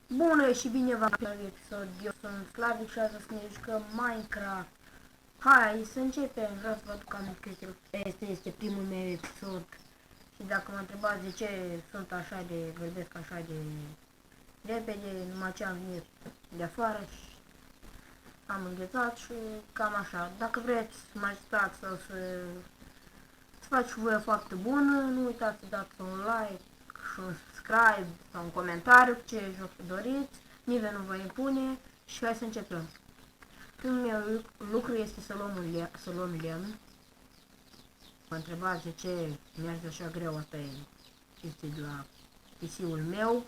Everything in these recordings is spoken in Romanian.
Bună și bine v-am la episod. Eu sunt Slavic și astăzi ne jucăm Minecraft. Hai să începem. Vreau să vă aduc aminte că este primul meu episod. Și dacă mă întrebați de ce sunt așa de, vorbesc așa de repede, numai ce am venit de afară și am înghețat și cam așa. Dacă vreți să mă ajutați sau să faci voie foarte bună, nu uitați să dați un like și un subscribe sau un comentariu ce joc doriți. Nimeni nu vă impune și hai să începem. Primul meu lucru este să luăm lemn. Mă întrebați de ce merge așa greu, asta este de la PC-ul meu.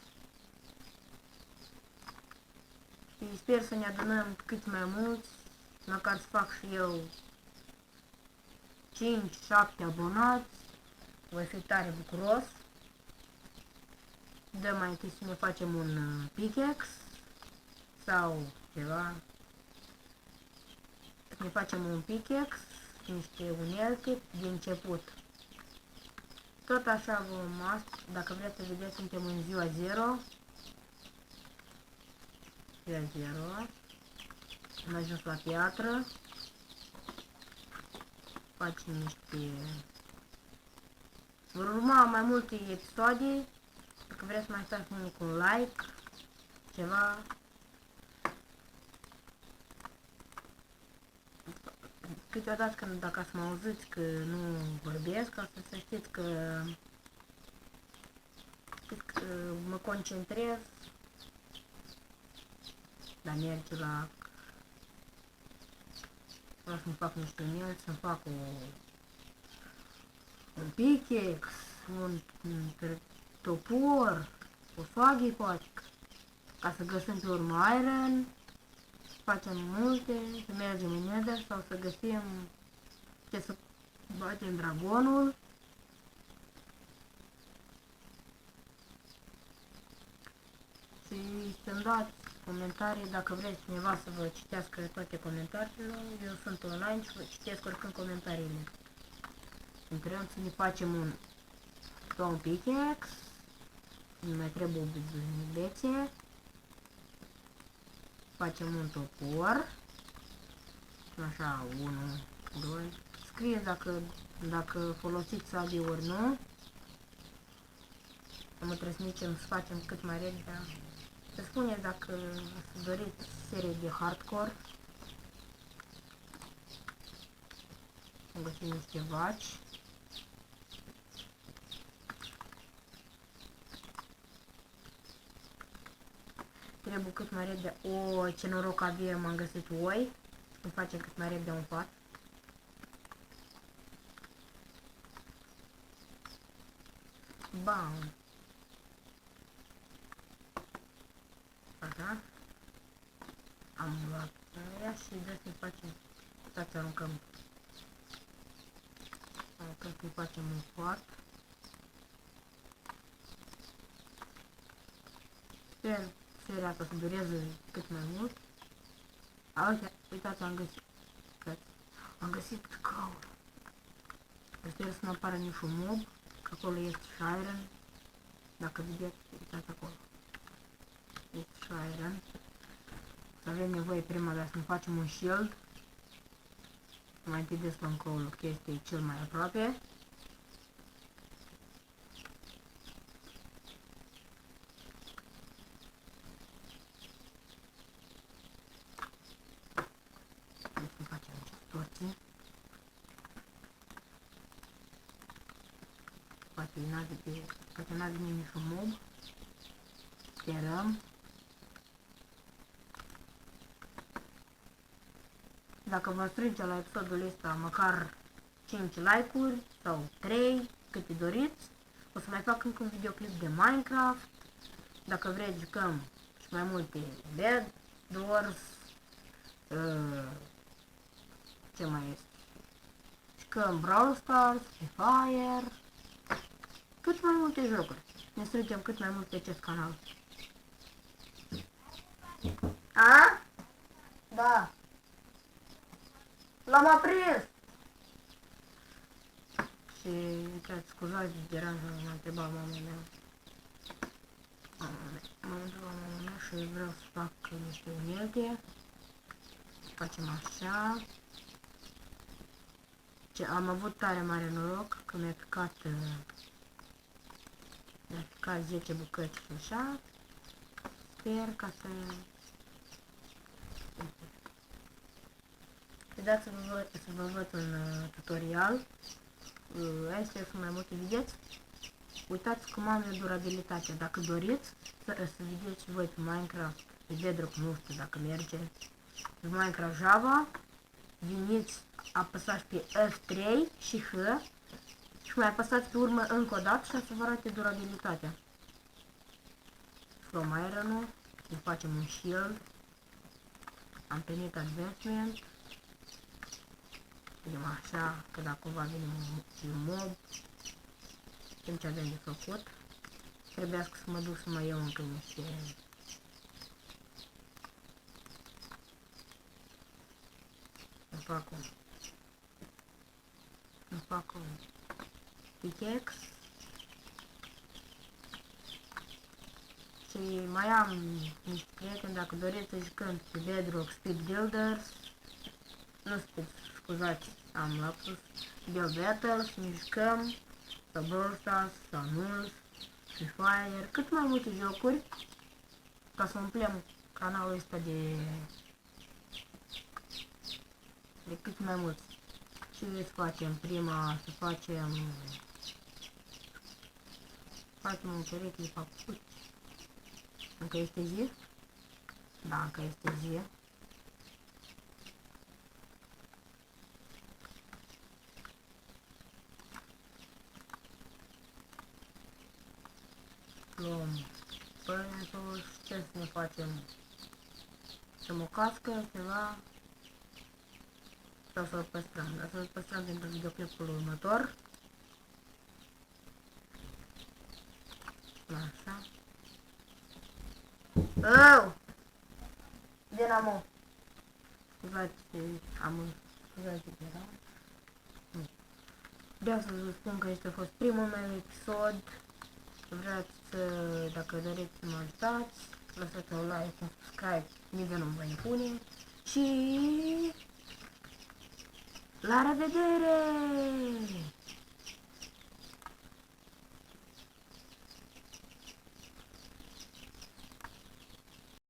Și sper să ne adunăm cât mai mulți, măcar să fac și eu 5-7 abonați. Voi fi tare bucuros. Dăm mai întâi să ne facem un pickaxe sau ceva. Să ne facem un pickaxe, niște unelte din început. Tot așa vom, dacă vreți să vedeți, suntem în ziua 0. Ziua 0. Am ajuns la piatră. Facem niște... Vor urma mai multe episoade. Dacă vreți să mai stați cu un like, ceva. Câteodată când dacă să mă auziți că nu vorbesc, asta să știți că mă concentrez la merge la... Vreau să-mi fac niște unelte, să-mi fac un pickaxe, un topor, o faghe poate, ca să găsim pe urmă iron, să facem multe, să mergem în nether sau să găsim ce să batem dragonul. Și să-mi dați comentarii dacă vreți cineva să vă citească toate comentariile. Eu sunt online și vă citesc oricând comentariile. Încercăm să ne facem un pickaxe. Nu mai trebuie o bibliotece. Facem un topor. Așa, 1, 2. Scrieți dacă folosiți sabie ori nu. Să mă transmitem să facem cât mai repede. Să spuneți dacă doriți serie de hardcore. Am găsit niște vaci. Trebuie cât mai repede. O, ce noroc avem, am găsit oi. Îmi facem cât mai repede un pat. Bam. Așa. Am luat aia și vreau să-i facem. Să aruncăm. Aruncăm să-i facem un pat. Sper seria asta să dureze cât mai mult. Uitați, am găsit căcaul. Sper să nu apară niciun mob, că acolo este și iron. Dacă vedeți, uitați acolo. Este și iron. Să avem nevoie prima dată să ne facem un shield. Mai întâi deslăm căul, că este cel mai aproape. Poate n-a venit niciun mob. Sperăm. Dacă vă strânge la episodul ăsta măcar 5 like-uri sau 3, câte doriți, o să mai fac încă un videoclip de Minecraft. Dacă vreți jucăm și mai multe Bed Wars, ce mai este? Jucăm Brawl Stars, Free Fire, cât mai multe jocuri. Ne strângem cât mai mult pe acest canal. A? Da. L-am aprins. Și uitați, scuzați de deranjul, m-a întrebat mama mea. M-a întrebat mama mea și că vreau să fac niște unelte. Facem așa. Ce am avut tare mare noroc că mi-a picat 10 bucăți și așa. Sper ca să... Dați să vă văd un tutorial. Astea sunt mai multe vedeți. Uitați cum am eu durabilitatea. Dacă doriți să vedeți voi pe Minecraft, pe Bedrock, nu știu dacă merge, pe Minecraft Java, veniți, apăsați pe F3 și H și mai apăsați pe urmă încă o dată și să vă arate durabilitatea. From Iron-ul, îi facem un shield, am primit advancement, vedem așa, că dacă cumva vine un mob, știm ce avem de făcut. Trebuiască să mă duc să mai iau încă niște... Îmi fac un pickaxe. Și mai am niște prieteni, dacă doriți să jucăm pe Bedrock Speed Builders. Nu scuzați, am lapsus. Build Battle, să ne jucăm, sau Brawl Stars, sau Nulls, Free Fire, cât mai multe jocuri, ca să umplem canalul ăsta de cât mai mulți. Și să facem prima, să facem un pereche de făcut. Încă este zi? Da, încă este zi. Luăm părintul și ce să ne facem? Să o cască, ceva. Sau să-l păstrăm, dar să-l păstrăm pentru videoclipul următor. Așa. Oh! Dinamo! Scuzați, scuzați de era. Vreau să vă spun că este a fost primul meu episod. Vreați să, dacă doriți să mă ajutați, lăsați un like, un subscribe, nimeni nu-mi va impune. Și... la revedere!